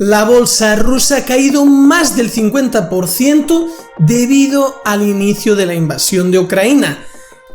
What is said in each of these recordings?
La bolsa rusa ha caído más del 50% debido al inicio de la invasión de Ucrania.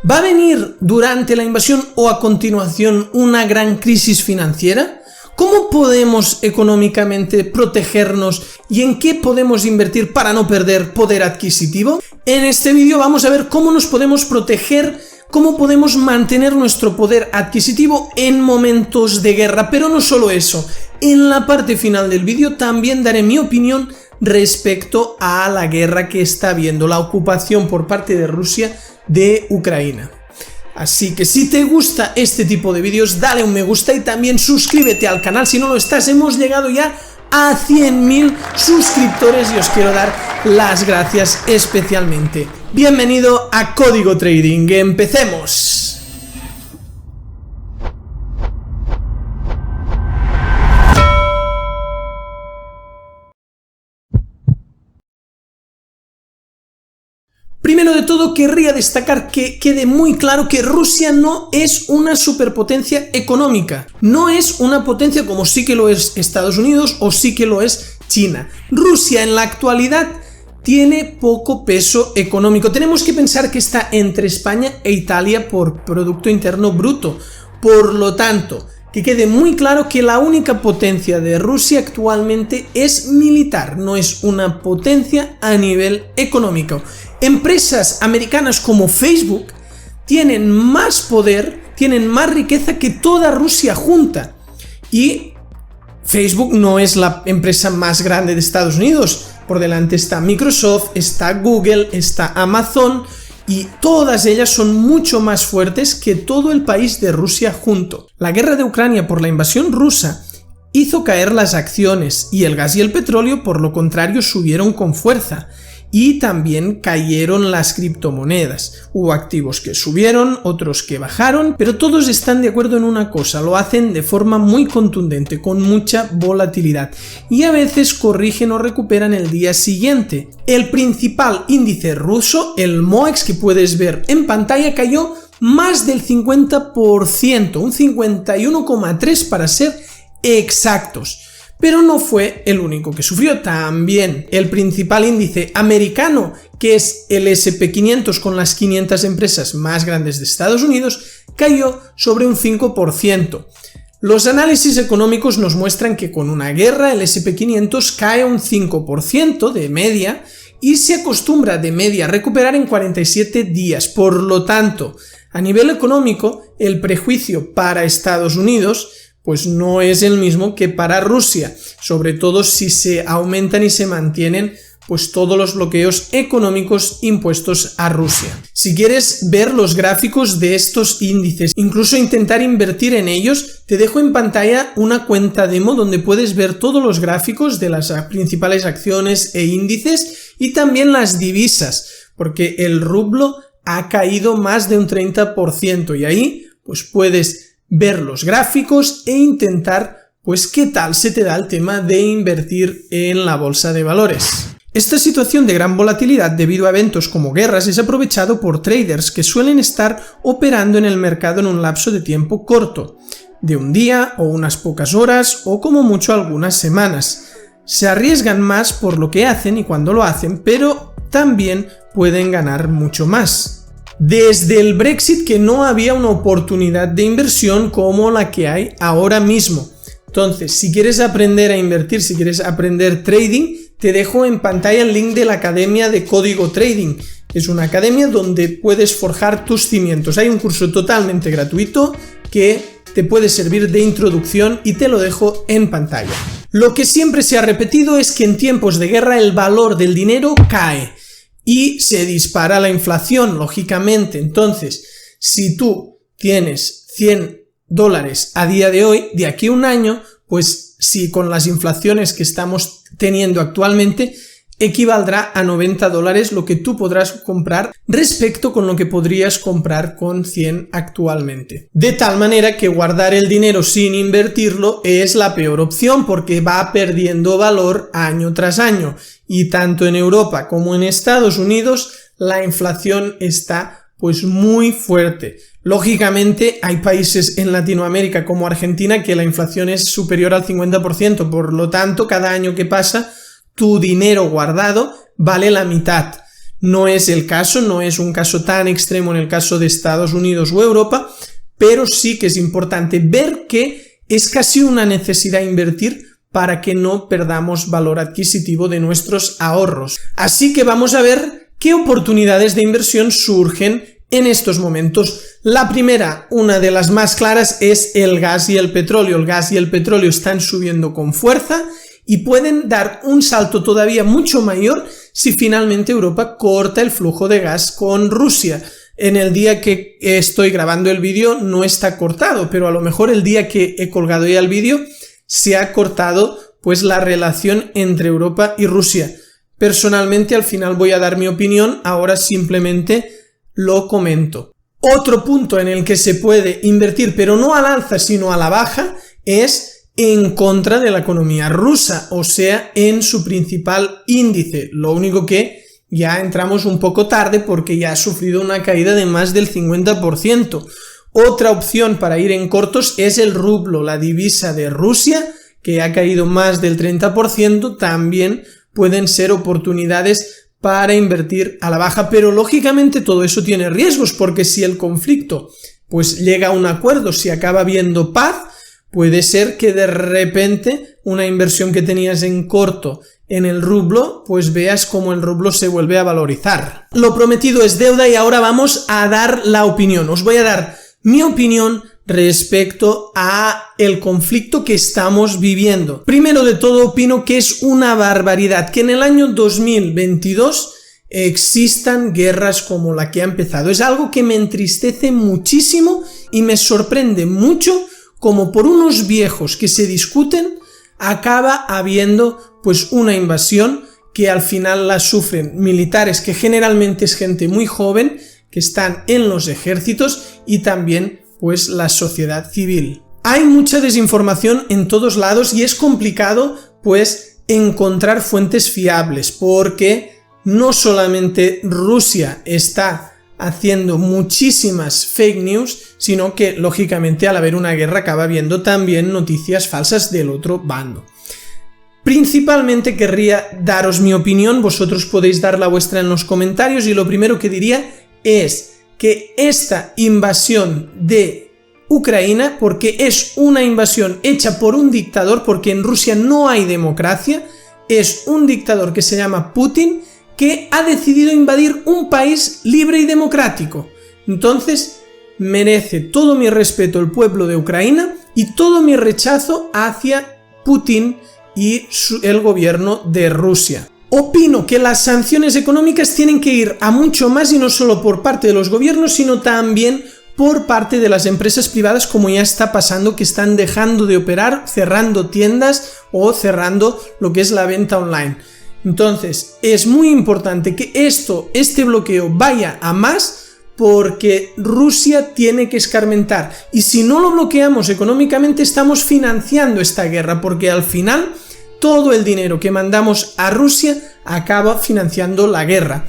¿Va a venir durante la invasión o a continuación una gran crisis financiera? ¿Cómo podemos económicamente protegernos y en qué podemos invertir para no perder poder adquisitivo? En este vídeo vamos a ver cómo nos podemos proteger, cómo podemos mantener nuestro poder adquisitivo en momentos de guerra, pero no solo eso. En la parte final del vídeo también daré mi opinión respecto a la guerra que está habiendo, la ocupación por parte de Rusia de Ucrania. Así que si te gusta este tipo de vídeos, dale un me gusta y también suscríbete al canal si no lo estás. Hemos llegado ya a 100.000 suscriptores y os quiero dar las gracias especialmente. Bienvenido a Código Trading, empecemos. Primero de todo, querría destacar que quede muy claro que Rusia no es una superpotencia económica. No es una potencia como sí que lo es Estados Unidos o sí que lo es China. Rusia en la actualidad tiene poco peso económico. Tenemos que pensar que está entre España e Italia por Producto Interno Bruto. Por lo tanto, que quede muy claro que la única potencia de Rusia actualmente es militar, no es una potencia a nivel económico. Empresas americanas como Facebook tienen más poder, tienen más riqueza que toda Rusia junta. Y Facebook no es la empresa más grande de Estados Unidos. Por delante está Microsoft, está Google, está Amazon y todas ellas son mucho más fuertes que todo el país de Rusia junto. La guerra de Ucrania por la invasión rusa hizo caer las acciones y el gas y el petróleo, por lo contrario, subieron con fuerza. Y también cayeron las criptomonedas. Hubo activos que subieron, otros que bajaron, pero todos están de acuerdo en una cosa, lo hacen de forma muy contundente, con mucha volatilidad, y a veces corrigen o recuperan el día siguiente. El principal índice ruso, el MOEX, que puedes ver en pantalla, cayó más del 50%, un 51,3% para ser exactos. Pero no fue el único que sufrió. También el principal índice americano, que es el S&P 500 con las 500 empresas más grandes de Estados Unidos, cayó sobre un 5%. Los análisis económicos nos muestran que con una guerra el S&P 500 cae un 5% de media y se acostumbra de media a recuperar en 47 días. Por lo tanto, a nivel económico, el prejuicio para Estados Unidos pues no es el mismo que para Rusia, sobre todo si se aumentan y se mantienen pues todos los bloqueos económicos impuestos a Rusia. Si quieres ver los gráficos de estos índices, incluso intentar invertir en ellos, te dejo en pantalla una cuenta demo donde puedes ver todos los gráficos de las principales acciones e índices y también las divisas, porque el rublo ha caído más de un 30% y ahí pues puedes ver los gráficos e intentar pues qué tal se te da el tema de invertir en la bolsa de valores. Esta situación de gran volatilidad debido a eventos como guerras es aprovechado por traders que suelen estar operando en el mercado en un lapso de tiempo corto, de un día o unas pocas horas o como mucho algunas semanas. Se arriesgan más por lo que hacen y cuando lo hacen, pero también pueden ganar mucho más. Desde el Brexit que no había una oportunidad de inversión como la que hay ahora mismo. Entonces, si quieres aprender a invertir, si quieres aprender trading, te dejo en pantalla el link de la Academia de Código Trading. Es una academia donde puedes forjar tus cimientos. Hay un curso totalmente gratuito que te puede servir de introducción y te lo dejo en pantalla. Lo que siempre se ha repetido es que en tiempos de guerra el valor del dinero cae y se dispara la inflación, lógicamente. Entonces, si tú tienes $100 a día de hoy, de aquí a un año, pues si con las inflaciones que estamos teniendo actualmente, equivaldrá a $90 lo que tú podrás comprar respecto con lo que podrías comprar con 100 actualmente. De tal manera que guardar el dinero sin invertirlo es la peor opción porque va perdiendo valor año tras año. Y tanto en Europa como en Estados Unidos la inflación está pues muy fuerte. Lógicamente hay países en Latinoamérica como Argentina que la inflación es superior al 50%, por lo tanto cada año que pasa tu dinero guardado vale la mitad. No es el caso, no es un caso tan extremo en el caso de Estados Unidos o Europa, pero sí que es importante ver que es casi una necesidad invertir para que no perdamos valor adquisitivo de nuestros ahorros. Así que vamos a ver qué oportunidades de inversión surgen en estos momentos. La primera, una de las más claras, es el gas y el petróleo. El gas y el petróleo están subiendo con fuerza y pueden dar un salto todavía mucho mayor si finalmente Europa corta el flujo de gas con Rusia. En el día que estoy grabando el vídeo no está cortado, pero a lo mejor el día que he colgado ya el vídeo se ha cortado pues la relación entre Europa y Rusia. Personalmente al final voy a dar mi opinión, ahora simplemente lo comento. Otro punto en el que se puede invertir, pero no al alza sino a la baja, es en contra de la economía rusa, o sea, en su principal índice. Lo único que ya entramos un poco tarde porque ya ha sufrido una caída de más del 50%. Otra opción para ir en cortos es el rublo, la divisa de Rusia, que ha caído más del 30%, también pueden ser oportunidades para invertir a la baja, pero lógicamente todo eso tiene riesgos, porque si el conflicto pues llega a un acuerdo, si acaba habiendo paz, puede ser que de repente una inversión que tenías en corto en el rublo, pues veas cómo el rublo se vuelve a valorizar. Lo prometido es deuda y ahora vamos a dar la opinión. Os voy a dar mi opinión respecto a el conflicto que estamos viviendo. Primero de todo, opino que es una barbaridad que en el año 2022 existan guerras como la que ha empezado. Es algo que me entristece muchísimo y me sorprende mucho como por unos viejos que se discuten acaba habiendo pues una invasión que al final la sufren militares, que generalmente es gente muy joven, que están en los ejércitos, y también pues la sociedad civil. Hay mucha desinformación en todos lados y es complicado pues encontrar fuentes fiables, porque no solamente Rusia está haciendo muchísimas fake news, sino que lógicamente al haber una guerra acaba habiendo también noticias falsas del otro bando. Principalmente querría daros mi opinión, vosotros podéis dar la vuestra en los comentarios, y lo primero que diría es que esta invasión de Ucrania, porque es una invasión hecha por un dictador, porque en Rusia no hay democracia, es un dictador que se llama Putin, que ha decidido invadir un país libre y democrático. Entonces, merece todo mi respeto el pueblo de Ucrania y todo mi rechazo hacia Putin y el gobierno de Rusia. Opino que las sanciones económicas tienen que ir a mucho más, y no solo por parte de los gobiernos, sino también por parte de las empresas privadas, como ya está pasando, que están dejando de operar, cerrando tiendas o cerrando lo que es la venta online. Entonces, es muy importante que este bloqueo vaya a más, porque Rusia tiene que escarmentar, y si no lo bloqueamos económicamente estamos financiando esta guerra, porque al final todo el dinero que mandamos a Rusia acaba financiando la guerra.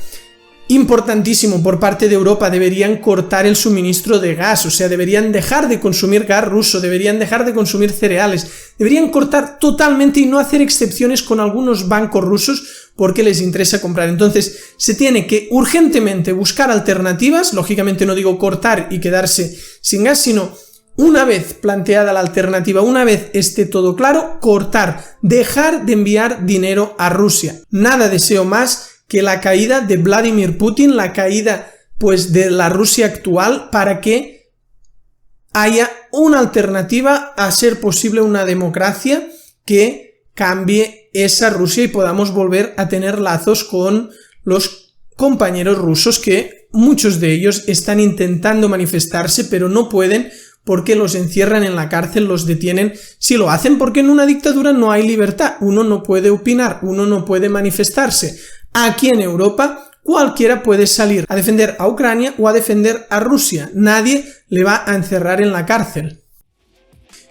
Importantísimo por parte de Europa, deberían cortar el suministro de gas, o sea, deberían dejar de consumir gas ruso, deberían dejar de consumir cereales, deberían cortar totalmente y no hacer excepciones con algunos bancos rusos porque les interesa comprar. Entonces, se tiene que urgentemente buscar alternativas, lógicamente no digo cortar y quedarse sin gas, sino una vez planteada la alternativa, una vez esté todo claro, cortar, dejar de enviar dinero a Rusia. Nada deseo más que la caída de Vladimir Putin, la caída pues de la Rusia actual, para que haya una alternativa, a ser posible una democracia que cambie esa Rusia y podamos volver a tener lazos con los compañeros rusos, que muchos de ellos están intentando manifestarse pero no pueden porque los encierran en la cárcel, los detienen. Si lo hacen, porque en una dictadura no hay libertad, uno no puede opinar, uno no puede manifestarse. Aquí en Europa cualquiera puede salir a defender a Ucrania o a defender a Rusia, nadie le va a encerrar en la cárcel.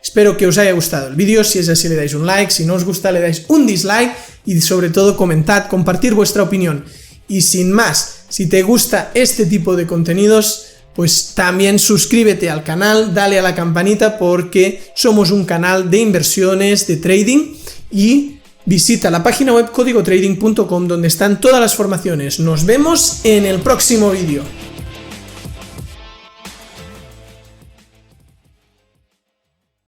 Espero que os haya gustado el vídeo, si es así le dais un like, si no os gusta le dais un dislike, y sobre todo comentad, compartir vuestra opinión. Y sin más, si te gusta este tipo de contenidos, pues también suscríbete al canal, dale a la campanita porque somos un canal de inversiones, de trading, y visita la página web códigotrading.com donde están todas las formaciones. Nos vemos en el próximo vídeo.